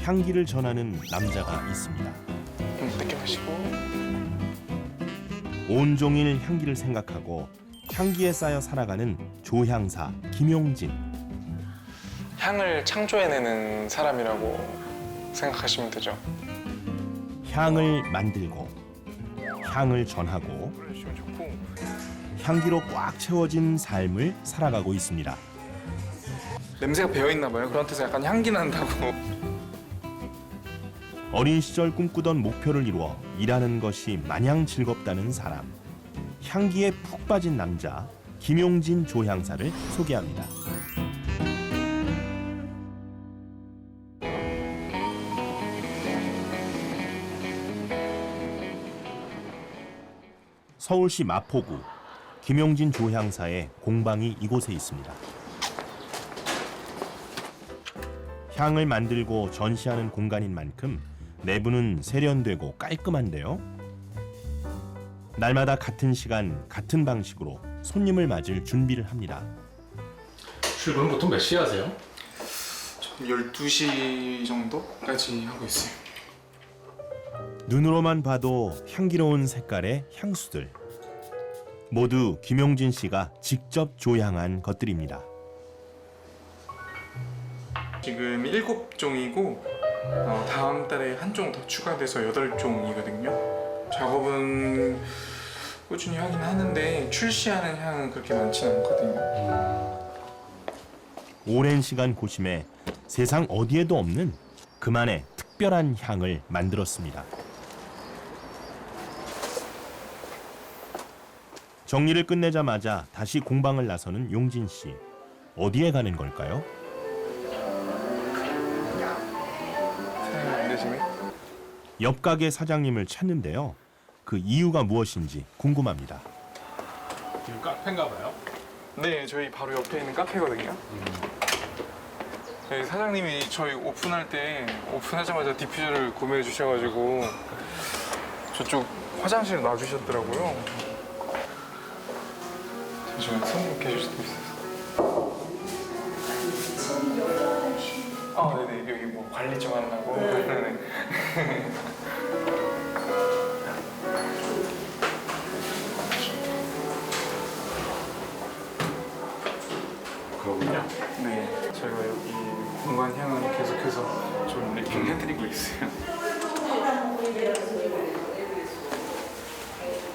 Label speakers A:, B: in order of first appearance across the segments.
A: 향기를 전하는 남자가 있습니다.
B: 늦게 마시고.
A: 온종일 향기를 생각하고 향기에 쌓여 살아가는 조향사 김용진.
B: 향을 창조해내는 사람이라고 생각하시면 되죠.
A: 향을 만들고 향을 전하고
B: 그러시면 좋고.
A: 향기로 꽉 채워진 삶을 살아가고 있습니다.
B: 냄새가 배어있나 봐요. 그런데서 약간 향기 난다고.
A: 어린 시절 꿈꾸던 목표를 이루어 일하는 것이 마냥 즐겁다는 사람. 향기에 푹 빠진 남자 김용진 조향사를 소개합니다. 서울시 마포구 김용진 조향사의 공방이 이곳에 있습니다. 향을 만들고 전시하는 공간인 만큼 내부는 세련되고 깔끔한데요. 날마다 같은 시간, 같은 방식으로 손님을 맞을 준비를 합니다.
C: 출근 보통 몇 시에 하세요?
B: 12시 정도까지 하고 있어요.
A: 눈으로만 봐도 향기로운 색깔의 향수들. 모두 김용진 씨가 직접 조향한 것들입니다.
B: 지금 7종이고 다음 달에 한 종 더 추가돼서 8종이거든요. 작업은 꾸준히 하긴 하는데 출시하는 향은 그렇게 많지는 않거든요.
A: 오랜 시간 고심해 세상 어디에도 없는 그만의 특별한 향을 만들었습니다. 정리를 끝내자마자 다시 공방을 나서는 용진 씨. 어디에 가는 걸까요?
B: 사장님 안 되시네?
A: 옆 가게 사장님을 찾는데요. 그 이유가 무엇인지 궁금합니다.
C: 지금 카페인가 봐요?
B: 네, 저희 바로 옆에 있는 카페거든요. 네, 사장님이 저희 오픈할 때 오픈하자마자 디퓨저를 구매해 주셔가지고 저쪽 화장실에 놔주셨더라고요. 잠시만, 손님 계실 수도 있어서. 아, 네네, 여기 뭐 관리 좀 하려고. 네네.
C: 그거군요.
B: 네, 저희가 여기 공간 향을 계속해서 좀 리핑해드리고 있어요.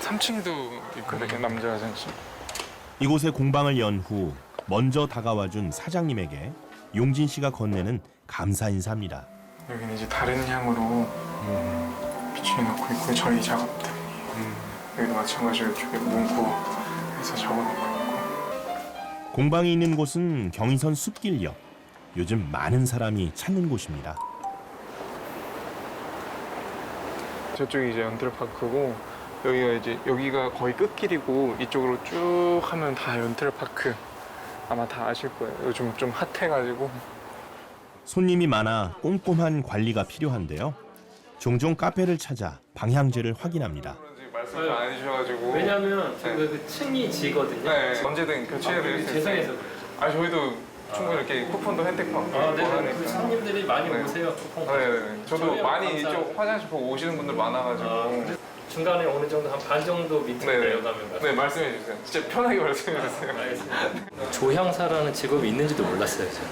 B: 3층도 있거든요, 남자 화장실.
A: 이곳에 공방을 연 후 먼저 다가와준 사장님에게 용진 씨가 건네는 감사 인사입니다.
B: 여기는 이제 다른 향으로 비추해놓고 있고 저희 작업들 여기도 마찬가지로 이쪽에 문구해서 적어놓고 있고.
A: 공방이 있는 곳은 경의선 숲길 옆. 요즘 많은 사람이 찾는 곳입니다.
B: 저쪽이 이제 연트럴파크고 여기가 거의 끝길이고 이쪽으로 쭉 하면 다 연트럴파크. 아마 다 아실 거예요. 요즘 좀 핫해가지고.
A: 손님이 많아 꼼꼼한 관리가 필요한데요. 종종 카페를 찾아 방향제를 확인합니다.
B: 그런지 말씀을 안 해주셔가지고.
D: 왜냐면 저희가 그 층이 지거든요.
B: 네, 언제든 교체해드릴 수 있어요.
D: 죄송해서 그래요.
B: 아, 저희도 충분히 이렇게 쿠폰도 혜택받고
D: 아, 네, 그
B: 하니까.
D: 손님들이 많이
B: 네.
D: 오세요. 쿠폰.
B: 네. 저도
D: 저희가
B: 많이
D: 감사하고.
B: 이쪽 화장실 보고 오시는 분들 많아가지고.
D: 그래서 중간에 어느 정도 한 반 정도 밑으로
B: 네네.
D: 내려가면
B: 네, 말씀해 주세요. 진짜 편하게 말씀해 주세요.
D: 알겠습니다. 조향사라는 직업이 있는지도 몰랐어요, 제가.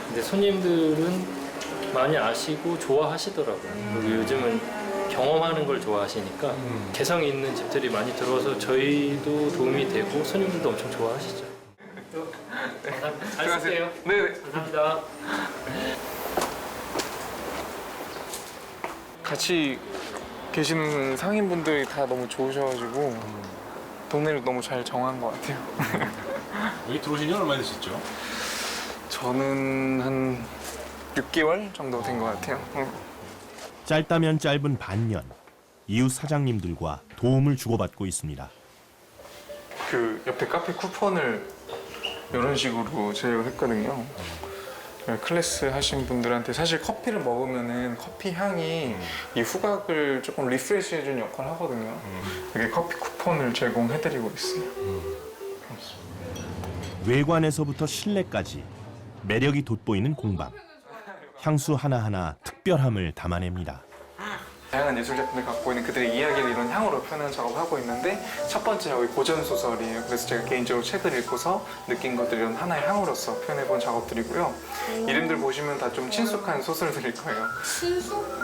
D: 근데 손님들은 많이 아시고 좋아하시더라고요. 그리고 요즘은 경험하는 걸 좋아하시니까 개성이 있는 집들이 많이 들어와서 저희도 도움이 되고 손님들도 엄청 좋아하시죠. 감사합니다. 잘 쓸게요.
B: 네네.
D: 감사합니다.
B: 같이 계시는 상인분들이 다 너무 좋으셔가지고 동네를 너무 잘 정한 것 같아요.
C: 여기 들어오신 지 얼마나 되셨죠?
B: 저는 한 6개월 정도 된 것 같아요.
A: 짧다면 짧은 반년. 이웃 사장님들과 도움을 주고받고 있습니다.
B: 그 옆에 카페 쿠폰을 이런 식으로 제휴를 했거든요. 클래스 하신 분들한테 사실 커피를 먹으면은 커피 향이 이 후각을 조금 리프레시 해주는 역할을 하거든요. 이게 커피 쿠폰을 제공해드리고 있어요.
A: 외관에서부터 실내까지 매력이 돋보이는 공방. 향수 하나하나 특별함을 담아냅니다.
B: 다양한 예술 작품을 갖고 있는 그들의 이야기를 이런 향으로 표현하는 작업을 하고 있는데 첫 번째 작업이 고전 소설이에요. 그래서 제가 개인적으로 책을 읽고서 느낀 것들을 이런 하나의 향으로서 표현해본 작업들이고요. 이름들 보시면 다 좀 친숙한 소설들일 거예요.
E: 친숙?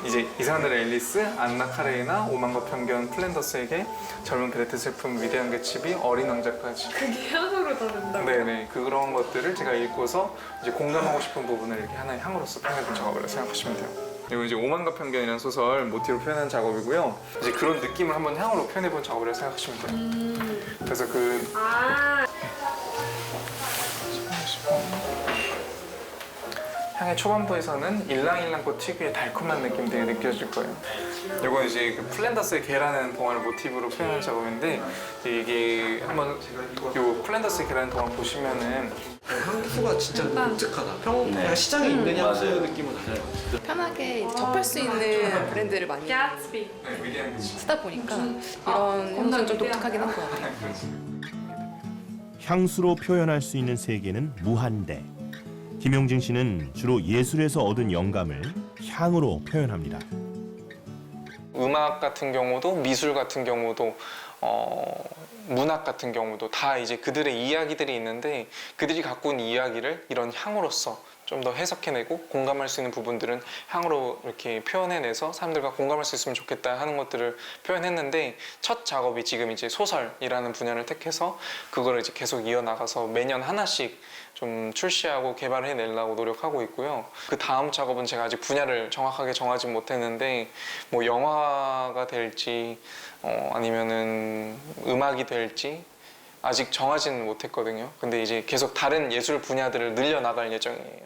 B: 이제 이상한나라 앨리스, 안나 카레이나, 오만과 편견, 플랜더스에게, 젊은 그레트 슬픔, 위대한 개츠비, 어린 왕자까지.
E: 그게 향으로 다 된다고?
B: 네네, 그런 것들을 제가 읽고서 이제 공감하고 싶은 부분을 이렇게 하나의 향으로서 표현해본 작업이라고 생각하시면 돼요. 그리고 이제 오만과 편견이라는 소설 모티브로 표현한 작업이고요. 이제 그런 느낌을 한번 향으로 표현해본 작업이라고 생각하시면 돼요. 그래서 그
E: 아,
B: 향의 초반부에서는 일랑일랑꽃 특유의 달콤한 느낌들이 느껴질 거예요. 이거 이제 그 플랜더스의 개라는 동화를 모티브로 표현한 작업인데 이게 한번 요 플랜더스의 개라는 동화 보시면은
F: 향수가 진짜 독특하다. 그냥 시장에 있는 향수 느낌은 아니에요.
G: 편하게 접할 수 있는 브랜드를 많이
E: 갸츠비.
B: 네, 위대한 개츠비.
G: 쓰다 보니까 이런 향수는 좀 독특하긴 한 것 같아요.
A: 향수로 표현할 수 있는 세계는 무한대. 김용진 씨는 주로 예술에서 얻은 영감을 향으로 표현합니다.
B: 음악 같은 경우도 미술 같은 경우도 문학 같은 경우도 다 이제 그들의 이야기들이 있는데 그들이 갖고 있는 이야기를 이런 향으로서 좀 더 해석해내고 공감할 수 있는 부분들은 향으로 이렇게 표현해내서 사람들과 공감할 수 있으면 좋겠다 하는 것들을 표현했는데 첫 작업이 지금 이제 소설이라는 분야를 택해서 그거를 이제 계속 이어나가서 매년 하나씩 좀 출시하고 개발을 해내려고 노력하고 있고요. 그 다음 작업은 제가 아직 분야를 정확하게 정하지 못했는데 뭐 영화가 될지 아니면은 음악이 될지 아직 정하지는 못했거든요. 근데 이제 계속 다른 예술 분야들을 늘려나갈 예정이에요.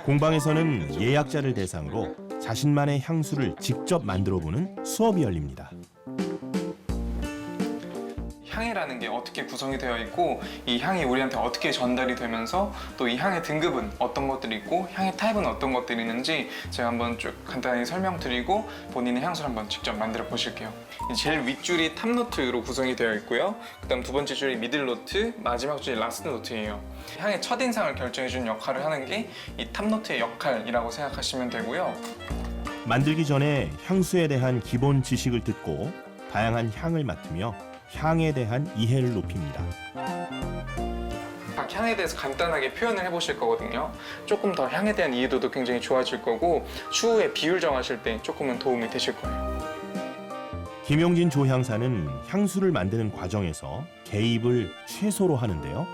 A: 공방에서는 예약자를 대상으로 자신만의 향수를 직접 만들어보는 수업이 열립니다.
B: 향이라는 게 어떻게 구성이 되어 있고 이 향이 우리한테 어떻게 전달이 되면서 또 이 향의 등급은 어떤 것들이 있고 향의 타입은 어떤 것들이 있는지 제가 한번 쭉 간단히 설명드리고 본인의 향수를 한번 직접 만들어 보실게요. 제일 윗줄이 탑노트로 구성이 되어 있고요. 그 다음 두 번째 줄이 미들노트, 마지막 줄이 라스트 노트예요. 향의 첫인상을 결정해주는 역할을 하는 게 이 탑노트의 역할이라고 생각하시면 되고요.
A: 만들기 전에 향수에 대한 기본 지식을 듣고 다양한 향을 맡으며 향에 대한 이해를 높입니다.
B: 각 향에 대해서 간단하게 표현을 해보실 거거든요. 조금 더 향에 대한 이해도도 굉장히 좋아질 거고 추후에 비율 정하실 때 조금은 도움이 되실 거예요.
A: 김용진 조향사는 향수를 만드는 과정에서 개입을 최소로 하는데요.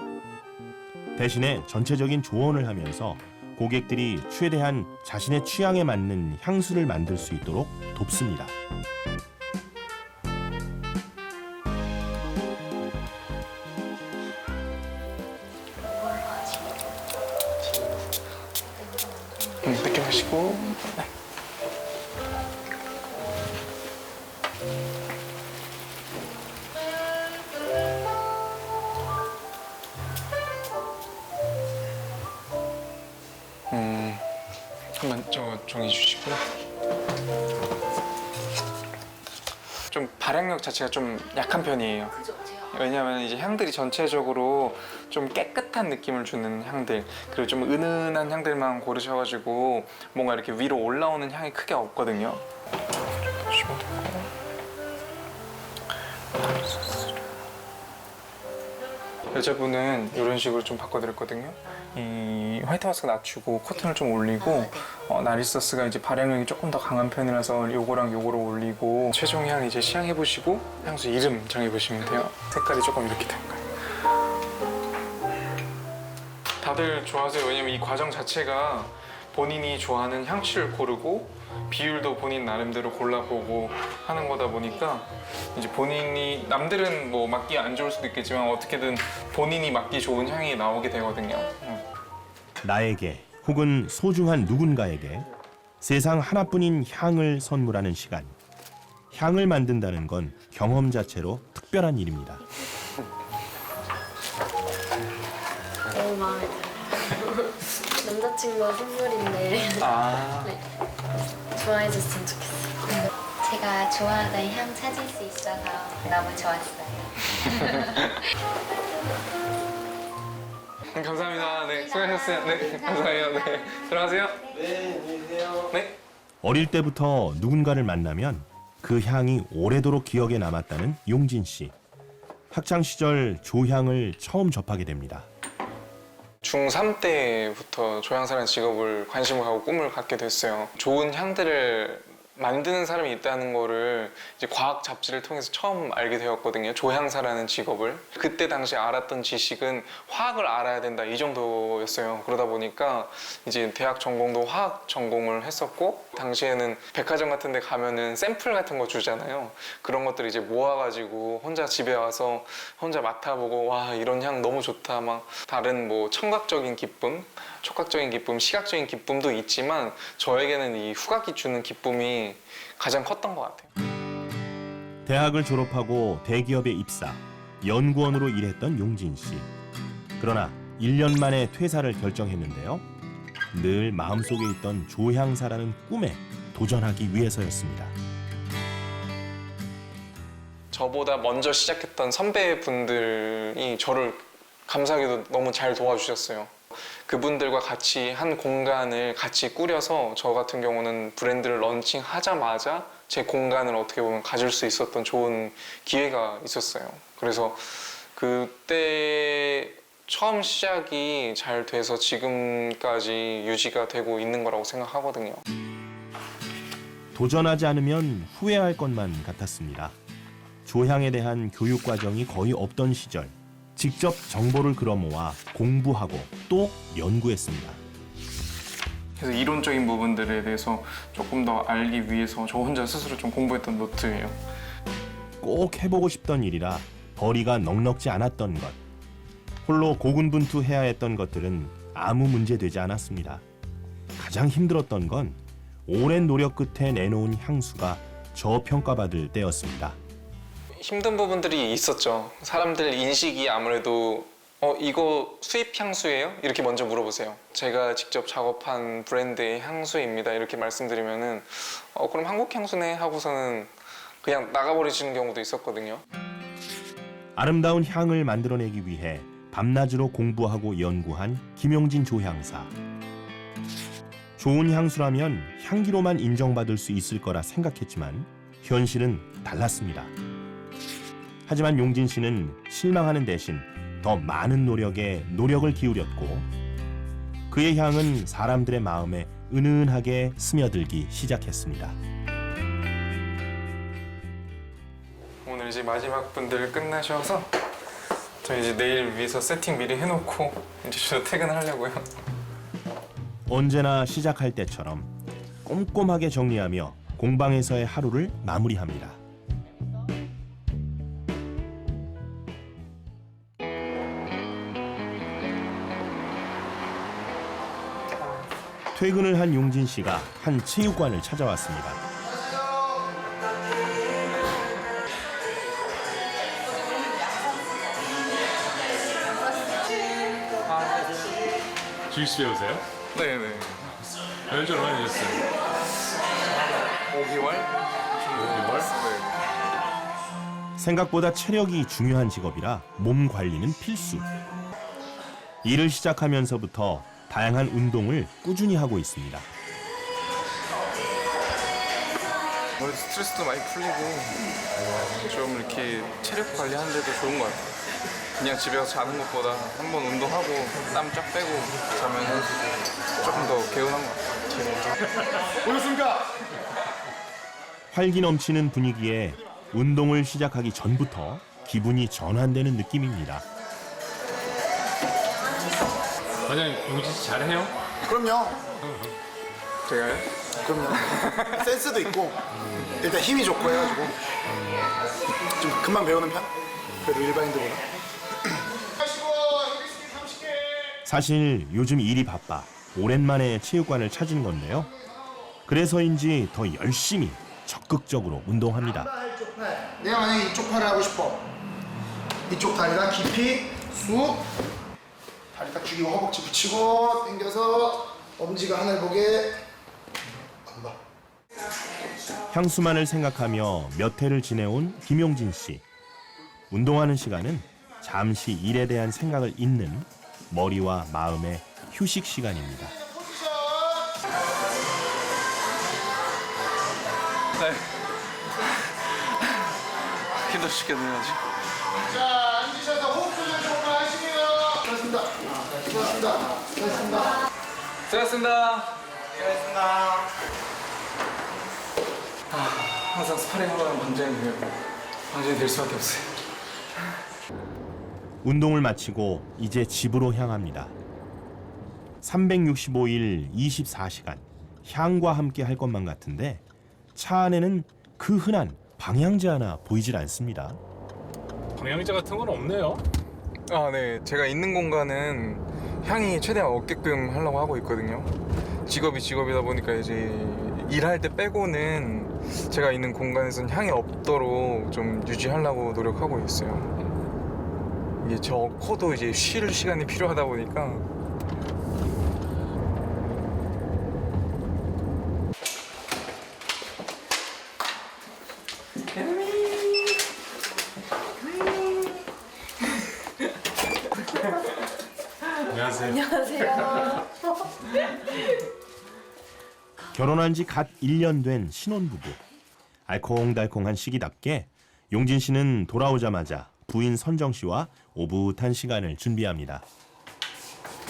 A: 대신에 전체적인 조언을 하면서 고객들이 최대한 자신의 취향에 맞는 향수를 만들 수 있도록 돕습니다.
B: 늦게 마시고 네. 한번 저 종이 주시고요. 좀 발향력 자체가 좀 약한 편이에요. 왜냐하면 이제 향들이 전체적으로 좀 깨끗한 느낌을 주는 향들 그리고 좀 은은한 향들만 고르셔가지고 뭔가 이렇게 위로 올라오는 향이 크게 없거든요. 여자분은 이런 식으로 좀 바꿔드렸거든요. 이 화이트하우스가 낮추고 코튼을 좀 올리고 나리서스가 이제 발향력이 조금 더 강한 편이라서 요거랑 요거를 올리고 최종 향 이제 시향해보시고 향수 이름 정해보시면 돼요. 색깔이 조금 이렇게 된 거예요. 다들 좋아하세요. 왜냐면 이 과정 자체가 본인이 좋아하는 향취를 고르고 비율도 본인 나름대로 골라보고 하는 거다 보니까 이제 본인이 남들은 뭐 맡기 안 좋을 수도 있겠지만 어떻게든 본인이 맡기 좋은 향이 나오게 되거든요.
A: 나에게 혹은 소중한 누군가에게 세상 하나뿐인 향을 선물하는 시간. 향을 만든다는 건 경험 자체로 특별한 일입니다.
E: 너무 마음에 들어요. 남자친구가 선물인데
B: 아,
E: 네. 좋아해줬으면 좋겠어요.
H: 제가 좋아하던 향 찾을 수 있어서 너무 좋았어요.
B: 감사합니다. 네, 수고하셨어요. 네, 감사해요. 네, 들어가세요.
F: 네, 안녕히 계세요.
B: 네.
A: 어릴 때부터 누군가를 만나면 그 향이 오래도록 기억에 남았다는 용진 씨. 학창 시절 조향을 처음 접하게 됩니다.
B: 중3 때부터 조향사라는 직업을 관심을 갖고 꿈을 갖게 됐어요. 좋은 향들을 만드는 사람이 있다는 거를 이제 과학 잡지를 통해서 처음 알게 되었거든요. 조향사라는 직업을. 그때 당시 알았던 지식은 화학을 알아야 된다 이 정도였어요. 그러다 보니까 이제 대학 전공도 화학 전공을 했었고, 당시에는 백화점 같은 데 가면은 샘플 같은 거 주잖아요. 그런 것들 이제 모아가지고 혼자 집에 와서 혼자 맡아보고, 와 이런 향 너무 좋다, 막 다른 뭐 청각적인 기쁨, 촉각적인 기쁨, 시각적인 기쁨도 있지만 저에게는 이 후각이 주는 기쁨이 가장 컸던 것 같아요.
A: 대학을 졸업하고 대기업에 입사, 연구원으로 일했던 용진 씨. 그러나 1년 만에 퇴사를 결정했는데요. 늘 마음속에 있던 조향사라는 꿈에 도전하기 위해서였습니다.
B: 저보다 먼저 시작했던 선배분들이 저를 감사하게도 너무 잘 도와주셨어요. 그분들과 같이 한 공간을 같이 꾸려서 저 같은 경우는 브랜드를 런칭하자마자 제 공간을 어떻게 보면 가질 수 있었던 좋은 기회가 있었어요. 그래서 그때 처음 시작이 잘 돼서 지금까지 유지가 되고 있는 거라고 생각하거든요.
A: 도전하지 않으면 후회할 것만 같았습니다. 조향에 대한 교육 과정이 거의 없던 시절, 직접 정보를 끌어모아 공부하고 또 연구했습니다.
B: 그래서 이론적인 부분들에 대해서 조금 더 알기 위해서 저 혼자 스스로 좀 공부했던 노트예요.
A: 꼭 해보고 싶던 일이라 거리가 넉넉지 않았던 것. 홀로 고군분투해야 했던 것들은 아무 문제 되지 않았습니다. 가장 힘들었던 건 오랜 노력 끝에 내놓은 향수가 저평가받을 때였습니다.
B: 힘든 부분들이 있었죠. 사람들 인식이 아무래도 이거 수입 향수예요? 이렇게 먼저 물어보세요. 제가 직접 작업한 브랜드의 향수입니다. 이렇게 말씀드리면은 그럼 한국 향수네 하고서는 그냥 나가버리시는 경우도 있었거든요.
A: 아름다운 향을 만들어내기 위해 밤낮으로 공부하고 연구한 김용진 조향사. 좋은 향수라면 향기로만 인정받을 수 있을 거라 생각했지만 현실은 달랐습니다. 하지만 용진 씨는 실망하는 대신 더 많은 노력에 노력을 기울였고, 그의 향은 사람들의 마음에 은은하게 스며들기 시작했습니다.
B: 오늘 이제 마지막 분들 끝나셔서 저 이제 내일 위해서 세팅 미리 해놓고 이제 저 퇴근하려고요.
A: 언제나 시작할 때처럼 꼼꼼하게 정리하며 공방에서의 하루를 마무리합니다. 퇴근을 한 용진 씨가 한 체육관을 찾아왔습니다.
C: 주입식 배우세요?
B: 네네.
C: 배운 지 얼마나 되셨어요?
B: 5개월?
C: 5개월?
A: 생각보다 체력이 중요한 직업이라 몸 관리는 필수. 일을 시작하면서부터 다양한 운동을 꾸준히 하고 있습니다.
B: 스트레스도 많이 풀리고 좀 이렇게 체력 관리하는 데도 좋은 것 같아요. 그냥 집에 가서 자는 것보다 한번 운동하고 땀 쫙 빼고 자면 조금 더 개운한 것 같아요.
C: 오셨습니까?
A: 활기 넘치는 분위기에 운동을 시작하기 전부터 기분이 전환되는 느낌입니다.
C: 과장님, 용진 씨 잘해요?
I: 그럼요.
B: 제가요?
I: 그럼요. 센스도 있고 일단 힘이 좋고 해가지고 좀 금방 배우는 편? 그래도 일반인들보다.
A: 사실 요즘 일이 바빠 오랜만에 체육관을 찾은 건데요. 그래서인지 더 열심히 적극적으로 운동합니다.
I: 내가 만약에 이쪽 팔을 하고 싶어. 이쪽 다리가 깊이 쑥 다리 딱 죽이고 허벅지 붙이고 당겨서 엄지가 하늘 보게. 안 봐.
A: 향수만을 생각하며 몇 해를 지내온 김용진 씨. 운동하는 시간은 잠시 일에 대한 생각을 잊는 머리와 마음의 휴식 시간입니다.
F: 네. 힘들어 죽겠네요 아직.
I: 자, 앉으셔서 호흡 조절 조금 하시고요. 수고하셨습니다. 수고하셨습니다. 수고하셨습니다.
F: 수고하셨습니다. 항상 스파링하면 방전이 돼요. 방전이 될 수밖에 없어요.
A: 운동을 마치고 이제 집으로 향합니다. 365일 24시간 향과 함께 할 것만 같은데 차 안에는 그 흔한 방향제 하나 보이질 않습니다.
C: 방향제 같은 건 없네요.
B: 아, 네. 제가 있는 공간은 향이 최대한 없게끔 하려고 하고 있거든요. 직업이 직업이다 보니까 이제 일할 때 빼고는 제가 있는 공간에서는 향이 없도록 좀 유지하려고 노력하고 있어요. 이게 저 코도 이제 쉴 시간이 필요하다 보니까.
C: 안녕하세요.
A: 결혼한 지 갓 1년 된 신혼부부. 알콩달콩한 시기답게 용진 씨는 돌아오자마자 부인 선정 씨와 오붓한 시간을 준비합니다.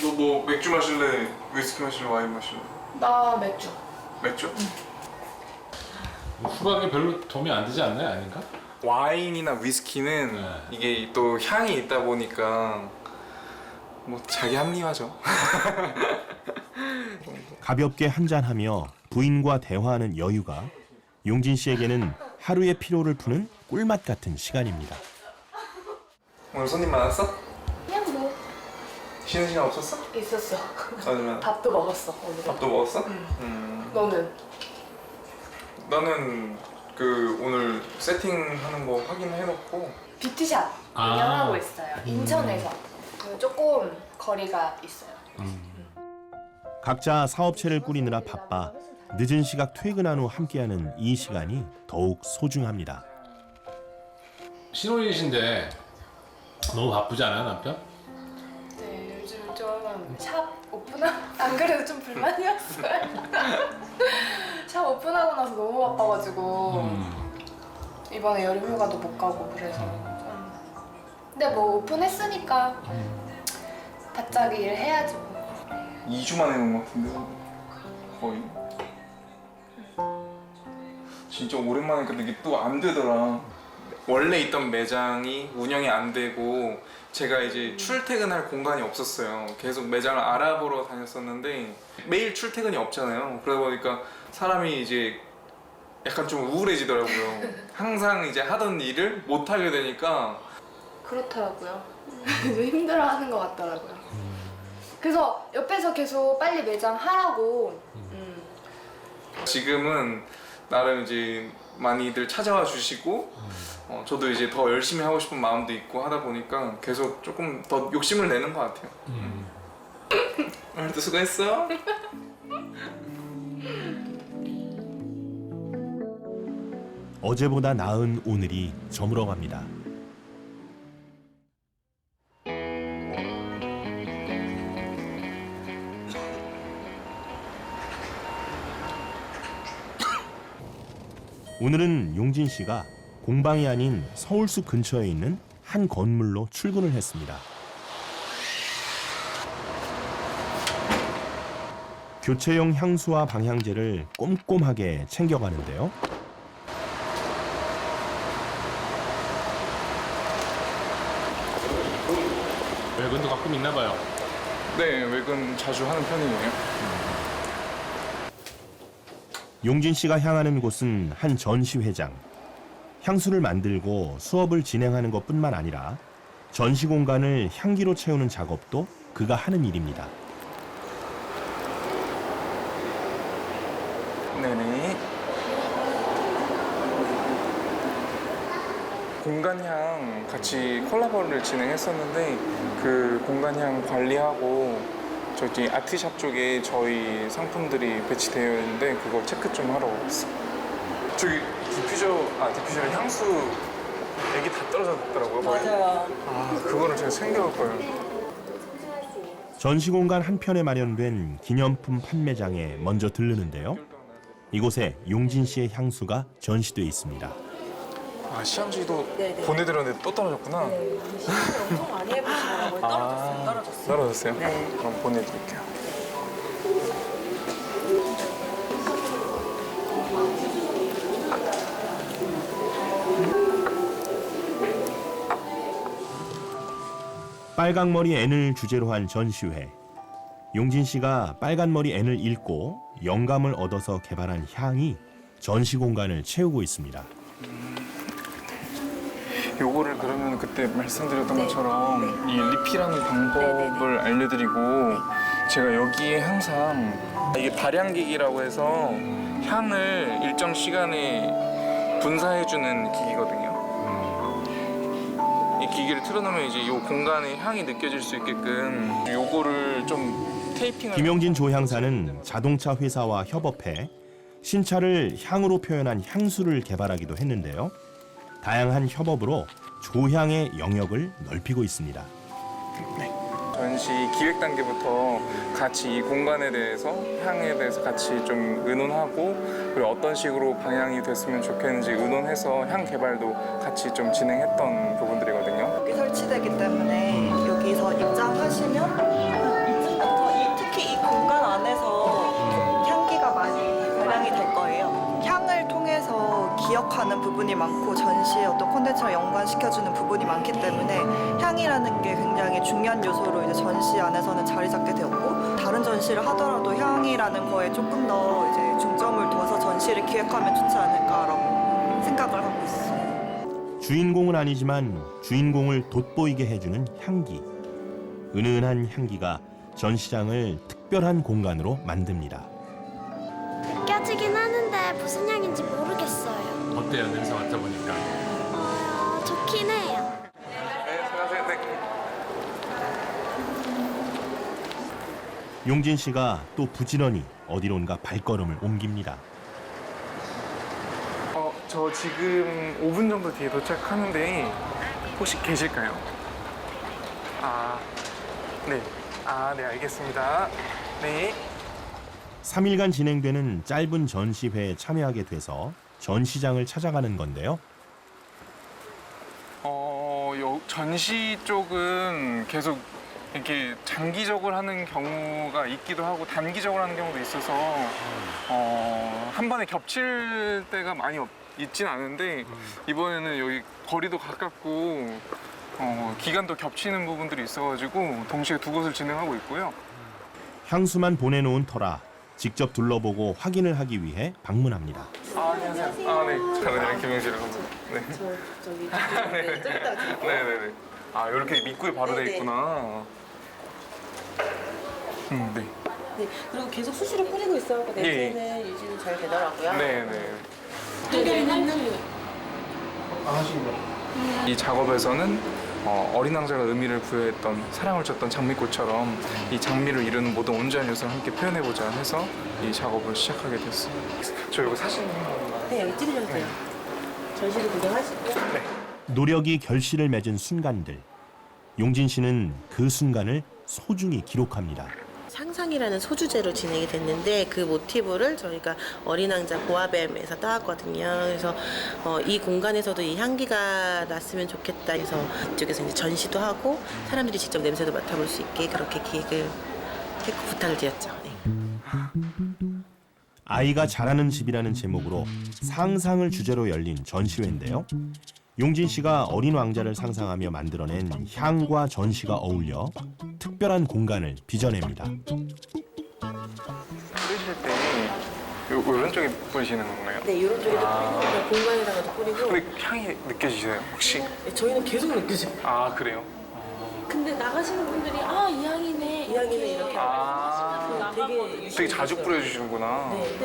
B: 너 뭐 맥주 마실래? 위스키 마실래? 와인 마실래?
G: 나 맥주.
B: 맥주?
C: 후각에 별로 도움이 안 되지 않나요? 아닌가?
B: 와인이나 위스키는
C: 네.
B: 이게 또 향이 있다 보니까 뭐 자기 합리화죠.
A: 가볍게 한잔하며 부인과 대화하는 여유가 용진 씨에게는 하루의 피로를 푸는 꿀맛 같은 시간입니다.
B: 오늘 손님 많았어?
E: 그냥 뭐
B: 쉬는 시간 없었어?
G: 있었어.
B: 얼마나?
G: 밥도 먹었어 오늘.
B: 밥도 먹었어?
G: 너는?
B: 나는 그 오늘 세팅하는 거 확인해놓고
E: 뷰티샵
C: 아.
E: 운영하고 있어요. 인천에서 조금 거리가 있어요.
A: 각자 사업체를 꾸리느라 바빠 늦은 시각 퇴근한 후 함께하는 이 시간이 더욱 소중합니다.
C: 신혼이신데 너무 바쁘지 않아요, 남편?
G: 네 요즘 좀 샵 오픈하 안 그래도 좀 불만이었어요. 샵 오픈하고 나서 너무 바빠가지고 이번에 여름휴가도 못 가고 그래서 좀. 근데 뭐 오픈했으니까 바짝 일해야죠.
B: 2주 만에 온 것 같은데 거의 진짜 오랜만에 근데 이게 또 안 되더라. 원래 있던 매장이 운영이 안 되고 제가 이제 출퇴근할 공간이 없었어요. 계속 매장을 알아보러 다녔었는데 매일 출퇴근이 없잖아요. 그러다 보니까 사람이 이제 약간 좀 우울해지더라고요. 항상 이제 하던 일을 못 하게 되니까.
G: 그렇더라고요. 좀 힘들어하는 것 같더라고요. 그래서 옆에서 계속 빨리 매장 하라고.
B: 지금은 나름 이제 많이들 찾아와 주시고 저도 이제 더 열심히 하고 싶은 마음도 있고 하다 보니까 계속 조금 더 욕심을 내는 것 같아요. 오늘도 수고했어.
A: 어제보다 나은 오늘이 저물어갑니다. 오늘은 용진 씨가 공방이 아닌 서울숲 근처에 있는 한 건물로 출근을 했습니다. 교체용 향수와 방향제를 꼼꼼하게 챙겨가는데요.
C: 외근도 가끔 있나 봐요.
B: 네, 외근 자주 하는 편이에요.
A: 용진 씨가 향하는 곳은 한 전시회장. 향수를 만들고 수업을 진행하는 것뿐만 아니라 전시 공간을 향기로 채우는 작업도 그가 하는 일입니다.
B: 네네. 공간향 같이 콜라보를 진행했었는데 그 공간향 관리하고 저기 아트샵 쪽에 저희 상품들이 배치되어 있는데 그거 체크 좀 하러 왔어요. 저기 디퓨저 향수 액이 다 떨어졌더라고요. 거의.
G: 맞아요.
B: 아, 그거를 제가 챙겨올 거예요.
E: 소중할 수 있는
A: 전시공간 한편에 마련된 기념품 판매장에 먼저 들르는데요. 이곳에 용진 씨의 향수가 전시돼 있습니다.
B: 아, 시향지도 보내드렸는데 또 떨어졌구나.
J: 엄청 많이 해보시더라고요. 떨어졌어요.
B: 떨어졌어요?
J: 네.
B: 그럼 보내드릴게요.
A: 빨강머리 N을 주제로 한 전시회. 용진 씨가 빨간머리 N을 읽고 영감을 얻어서 개발한 향이 전시 공간을 채우고 있습니다.
B: 요거를 그러면 그때 말씀드렸던 것처럼 이 리필하는 방법을 알려드리고 제가 여기에 항상 이게 발향기기라고 해서 향을 일정 시간에 분사해주는 기기거든요. 이 기기를 틀어놓으면 이제 요 공간의 향이 느껴질 수 있게끔 요거를 좀 테이핑을.
A: 김용진 조향사는 자동차 회사와 협업해 신차를 향으로 표현한 향수를 개발하기도 했는데요. 다양한 협업으로 조향의 영역을 넓히고 있습니다.
B: 전시 기획 단계부터 같이 이 공간에 대해서 향에 대해서 같이 좀 의논하고 그리고 어떤 식으로 방향이 됐으면 좋겠는지 의논해서 향 개발도 같이 좀 진행했던 부분들이거든요.
J: 여기 설치되기 때문에 여기서 입장하시면 이쯤부터 특히 이 공간 안에서 향기가 많이 발향이 될 거예요. 향을 통해서 기억하는 부분이 많고 전시의 어떤 콘텐츠를 연관시켜주는 부분이 많기 때문에 향이라는 게 굉장히 중요한 요소로 이제 전시 안에서는 자리 잡게 되었고 다른 전시를 하더라도 향이라는 거에 조금 더 이제 중점을 둬서 전시를 기획하면 좋지 않을까라고 생각을 하고 있어요.
A: 주인공은 아니지만 주인공을 돋보이게 해주는 향기. 은은한 향기가 전시장을 특별한 공간으로 만듭니다.
H: 느껴지긴 하는데 무슨 향인지 모르겠어요.
C: 어때요? 냄새 맡아보니까.
H: 좋긴 해요.
B: 네, 수고하세요. 네.
A: 용진 씨가 또 부지런히 어디론가 발걸음을 옮깁니다.
B: 저 지금 5분 정도 뒤에 도착하는데 혹시 계실까요? 네. 네, 알겠습니다. 네.
A: 3일간 진행되는 짧은 전시회에 참여하게 돼서 전시장을 찾아가는 건데요.
B: 전시 쪽은 계속 이렇게 장기적으로 하는 경우가 있기도 하고 단기적으로 하는 경우도 있어서 한 번에 겹칠 때가 많이 있진 않은데 이번에는 여기 거리도 가깝고 기간도 겹치는 부분들이 있어가지고 동시에 두 곳을 진행하고 있고요.
A: 향수만 보내놓은 터라 직접 둘러보고 확인을 하기 위해 방문합니다.
B: 안녕하세요. 네. 저는 김영실이라고 합니다. 네.
J: 저기
B: 네.
J: 좀 이따가 드릴게요.
B: 네네네. 이렇게 입구에 바로 돼
J: 네네.
B: 있구나. 네.
J: 네, 그리고 계속 수시로 뿌리고 있어요.
B: 예.
J: 냄새는 유지는 잘 되더라고요.
B: 네네.
J: 한결이는
B: 이 작업에서는 어린 왕자가 의미를 부여했던 사랑을 줬던 장미꽃처럼 이 장미를 이루는 모든 온전한 요소를 함께 표현해보자 해서 이 작업을 시작하게 됐어요. 저 이거 사진 한 번만.
J: 네, 여기 찍으셔도 돼요. 전시를 구경하시고요.
B: 네.
A: 노력이 결실을 맺은 순간들. 용진 씨는 그 순간을 소중히 기록합니다.
J: 상상이라는 소주제로 진행이 됐는데 그 모티브를 저희가 어린 왕자 보아뱀에서 따왔거든요. 그래서 이 공간에서도 이 향기가 났으면 좋겠다 해서 이쪽에서 이제 전시도 하고 사람들이 직접 냄새도 맡아볼 수 있게 그렇게 기획을 했고 부탁을 드렸죠. 네.
A: 아이가 자라는 집이라는 제목으로 상상을 주제로 열린 전시회인데요. 용진 씨가 어린 왕자를 상상하며 만들어낸 향과 전시가 어울려 특별한 공간을 빚어냅니다.
B: 뿌리실 때 이런 쪽에 뿌리시는 건가요?
J: 네, 이런 쪽에도 뿌리고 공간에다가도 뿌리고
B: 근데 향이 느껴지세요 혹시?
J: 저희는 계속 느껴져요.
B: 그래요?
K: 근데 나가시는 분들이 이 향이네.
J: 이 향이네 이렇게
B: 되게 자주 뿌려주시는구나.
J: 네,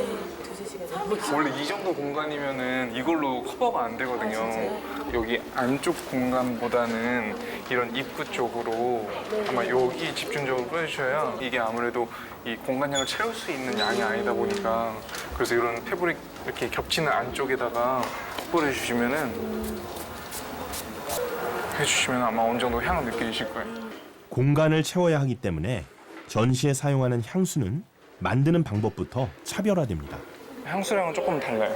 J: 두세 시간
B: 원래 이 정도 공간이면은 이걸로 커버가 안 되거든요. 여기 안쪽 공간보다는 이런 입구 쪽으로 아마 여기 집중적으로 뿌려주셔야 이게 아무래도 이 공간량을 채울 수 있는 양이 아니다 보니까 그래서 이런 패브릭 이렇게 겹치는 안쪽에다가 뿌려주시면은 해주시면 아마 어느 정도 향을 느끼실 거예요.
A: 공간을 채워야 하기 때문에 전시에 사용하는 향수는 만드는 방법부터 차별화됩니다.
B: 향수량은 조금 달라요.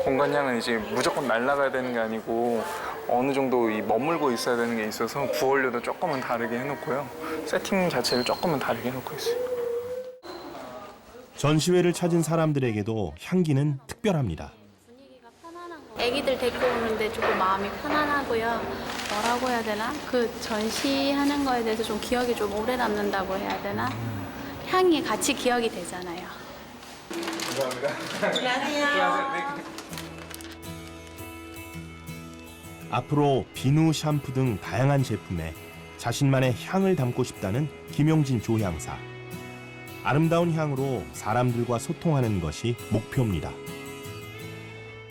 B: 공간향은 이제 무조건 날아가야 되는 게 아니고 어느 정도 이 머물고 있어야 되는 게 있어서 부원료도 조금은 다르게 해놓고요. 세팅 자체를 조금은 다르게 해놓고 있어요.
A: 전시회를 찾은 사람들에게도 향기는 특별합니다.
K: 애기들 데리고 오는데 조금 마음이 편안하고요. 뭐라고 해야 되나? 그 전시하는 거에 대해서 좀 기억이 좀 오래 남는다고 해야 되나? 향이 같이 기억이 되잖아요.
A: 앞으로 비누, 샴푸 등 다양한 제품에 자신만의 향을 담고 싶다는 김용진 조향사. 아름다운 향으로 사람들과 소통하는 것이 목표입니다.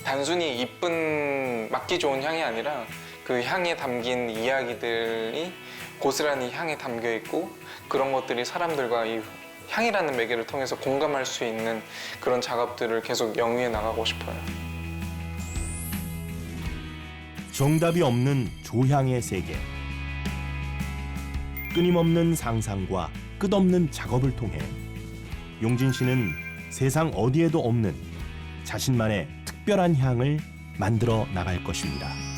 B: 단순히 이쁜 맡기 좋은 향이 아니라 그 향에 담긴 이야기들이 고스란히 향에 담겨 있고 그런 것들이 사람들과 이 향이라는 매개를 통해서 공감할 수 있는 그런 작업들을 계속 영위해 나가고 싶어요.
A: 정답이 없는 조향의 세계. 끊임없는 상상과 끝없는 작업을 통해 용진 씨는 세상 어디에도 없는 자신만의 특별한 향을 만들어 나갈 것입니다.